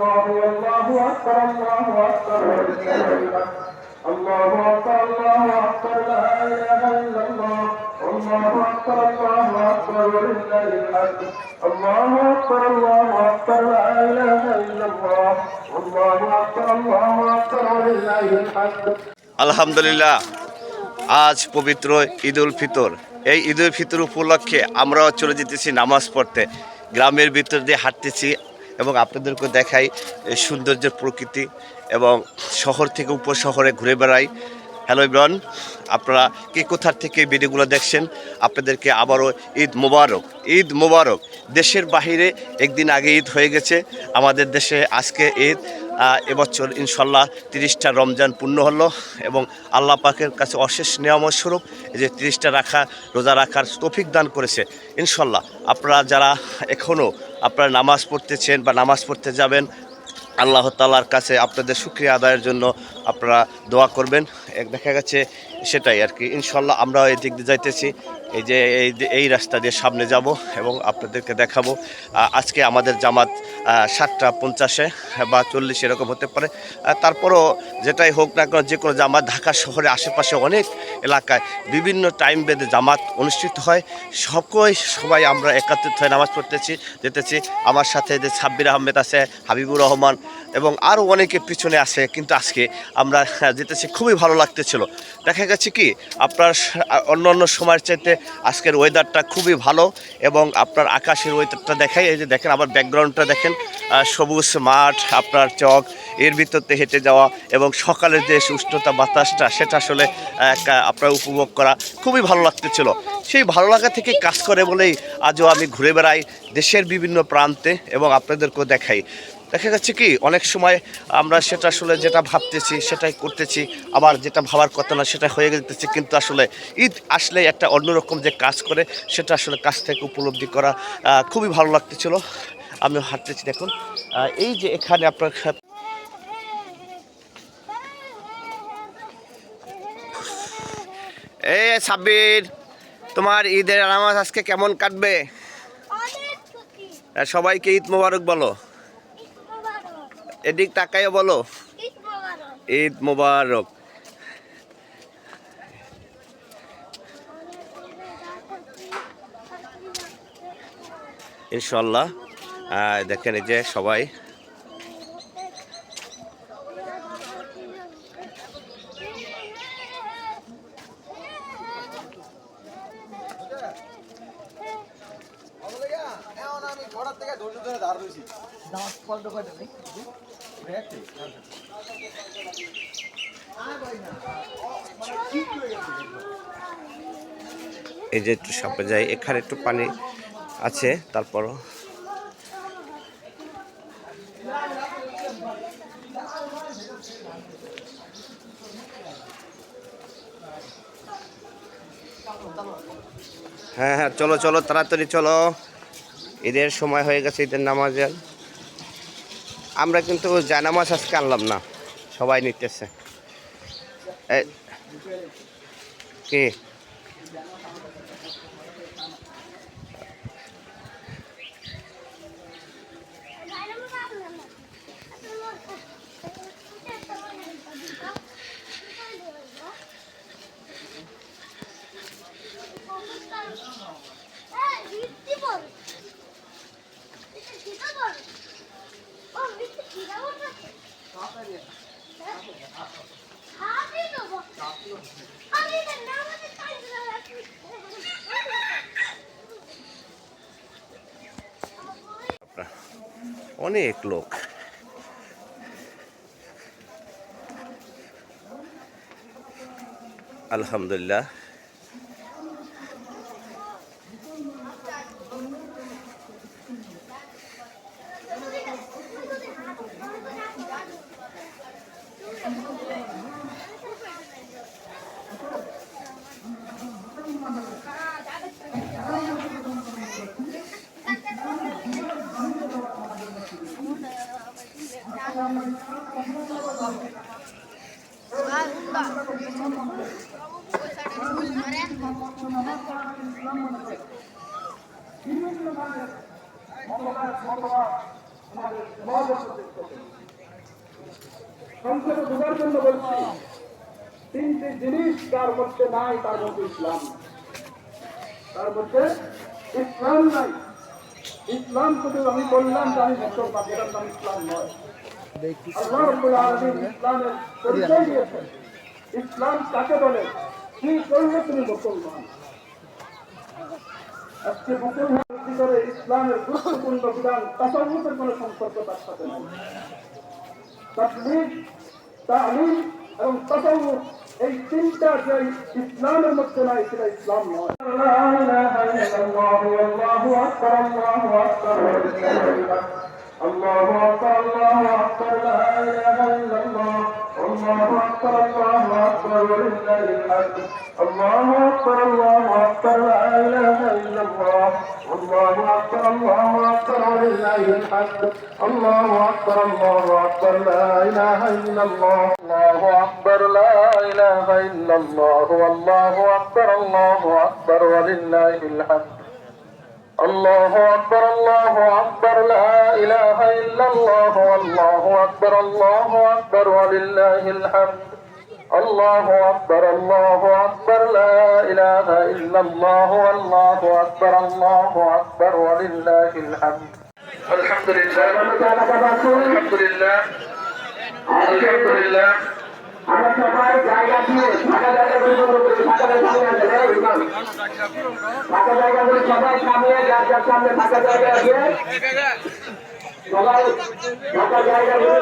الله والله أكبر الله أكبر الله أكبر الله أكبر لا إله إلا الله الله أكبر الله أكبر ولله الحمد الله أكبر الله أكبر لا إله إلا الله الله أكبر الله أكبر ولله الحمد আলহামদুলিল্লাহ আজ পবিত্র ঈদ উল ফিতর। এই ঈদ উল ফিতর উপলক্ষে আমরাও চলে যেতেছি নামাজ পড়তে, গ্রামের ভিতর দিয়ে হাঁটতেছি এবং আপনাদেরকে দেখাই এই সৌন্দর্যের প্রকৃতি এবং শহর থেকে উপশহরে ঘুরে বেড়াই। হ্যালো এভরিওয়ান, আপনারা কে কোথার থেকে ভিডিওগুলো দেখছেন আপনাদেরকে আবারও ঈদ মোবারক। ঈদ মোবারক। দেশের বাহিরে একদিন আগে ঈদ হয়ে গেছে, আমাদের দেশে আজকে ঈদ। এবছর ইনশাল্লাহ 30টা রমজান পূর্ণ হলো এবং আল্লাহ পাকের কাছে অশেষ নিয়ামত স্বরূপ এই যে 30টা রোজা রাখার তৌফিক দান করেছে। ইনশাল্লাহ আপনারা যারা এখনও আপনারা নামাজ পড়তেছেন বা নামাজ পড়তে যাবেন, আল্লাহ তাআলার কাছে আপনাদের শুকরিয়া আদায়ের জন্য আপনারা দোয়া করবেন। দেখা গেছে সেটাই আর কি। ইনশাল্লাহ আমরা এই দিক দিয়ে যাইতেছি, এই যে এই রাস্তা দিয়ে সামনে যাব এবং আপনাদেরকে দেখাবো। আজকে আমাদের জামাত 7:50 বা 40 এরকম হতে পারে। তারপরও যেটাই হোক না কেন, যে কোনো জামাত ঢাকা শহরে আশেপাশে অনেক এলাকায় বিভিন্ন টাইম বেঁধে জামাত অনুষ্ঠিত হয়। সবাই আমরা একত্রিত হয়ে নামাজ পড়তেছি যেতেছি। আমার সাথে যে সাব্বির আহমেদ আছে, হাবিবুর রহমান এবং আরও অনেকে পিছনে আছে, কিন্তু আজকে আমরা যেতেছি, খুবই ভালো লাগতেছিল। দেখা গেছে কি আপনার অন্য সময়ের চাইতে আজকের ওয়েদারটা খুবই ভালো এবং আপনার আকাশের ওয়েদারটা দেখাই। এই যে দেখেন আমার ব্যাকগ্রাউন্ডটা দেখেন, সবুজ মাঠ, আপনার চক, এর ভিতরতে হেঁটে যাওয়া এবং সকালের যে উষ্ণতা বাতাসটা সেটা আসলে আপনার উপভোগ করা খুবই ভালো লাগতেছিল। সেই ভালো লাগা থেকে কাজ করে বলেই আজও আমি ঘুরে বেড়াই দেশের বিভিন্ন প্রান্তে এবং আপনাদেরকেও দেখাই। দেখা যাচ্ছে কি অনেক সময় আমরা সেটা আসলে যেটা ভাবতেছি সেটাই করতেছি, আবার যেটা ভাবার কথা না সেটা হয়ে যেতেছে, কিন্তু আসলে ঈদ আসলে একটা অন্যরকম যে কাজ করে সেটা আসলে কাছ থেকে উপলব্ধি করা খুবই ভালো লাগতেছিল। আমি হাঁটতেছি, দেখুন এই যে এখানে আপনার সাব্বির, তোমার ঈদের নামাজ আজকে কেমন কাটবে? সবাইকে ঈদ মোবারক বলো, এদিক তাকাইও বলো ঈদ মোবারক। ইনশাল্লাহ দেখেন এই যে সবাই এই যে একটু সামনে যাই, এখানে একটু পানি আছে, তারপরও হ্যাঁ হ্যাঁ চলো চলো তাড়াতাড়ি চলো, ঈদের সময় হয়ে গেছে, ঈদের নামাজের। আমরা কিন্তু জায়নামাজ আজকে আনলাম না, সবাই নিতেছে। কি অনেক লোক, আলহামদুলিল্লাহ। সংক্ষেপে বোঝার জন্য বলছি, তিনটি জিনিস তার মধ্যে নাই, তার মধ্যে ইসলাম, তার মধ্যে ইসলাম নাই। ইসলাম শুধু আমি বললাম যে আমি মুসলমান, এটার নাম ইসলাম নয়। আল্লাহ রাব্বুল আলামিন ইসলামের পরিচয় দিয়েছেন। ইসলাম কাকে বলে, কি করলে তুমি মুসলমান। আজকে মুসলমানের ভিতরে ইসলামের গুরুত্বপূর্ণ বিধান তাসাউফের কোনো সম্পর্ক তার সাথে নাই। তাকলিদ, তালিম এবং তাসাউফ, এই তিনটা যে ইসলামের মধ্যে নাই, সেটা ইসলাম নয়। লা ইলাহা ইল্লাল্লাহ আল্লাহু আকবার, আল্লাহু আকবার, আল্লাহু আকবার, আল্লাহু আকবার, লা ইলাহা ইল্লাল্লাহ, আল্লাহু আকবার, আল্লাহু আকবার, ওয়ালিল্লাহিল হামদ, আল্লাহু আকবার, আল্লাহু আকবার, লা ইলাহা ইল্লাল্লাহ, আল্লাহু আকবার, আল্লাহু আকবার, ওয়ালিল্লাহিল হামদ, আল্লাহু আকবার, আল্লাহু আকবার, লা ইলাহা ইল্লাল্লাহ, আল্লাহু আকবার, লা ইলাহা ইল্লাল্লাহ, আল্লাহু আকবার, আল্লাহু আকবার, ওয়ালিল্লাহিল হামদ, الله أكبر الله أكبر لا إله إلا الله والله أكبر الله أكبر ولله الحمد الله أكبر لا إله إلا الله والله أكبر ولله الحمد الحمد لله الحمد لله الحمد لله আমরা সবাই জায়গা দিয়ে ফাঁকা জায়গাগুলি ফাঁকা জায়গাগুলি সবাই সামনে, যার যার সামনে ফাঁকা জায়গা আছে সবাই ফাঁকা জায়গাগুলি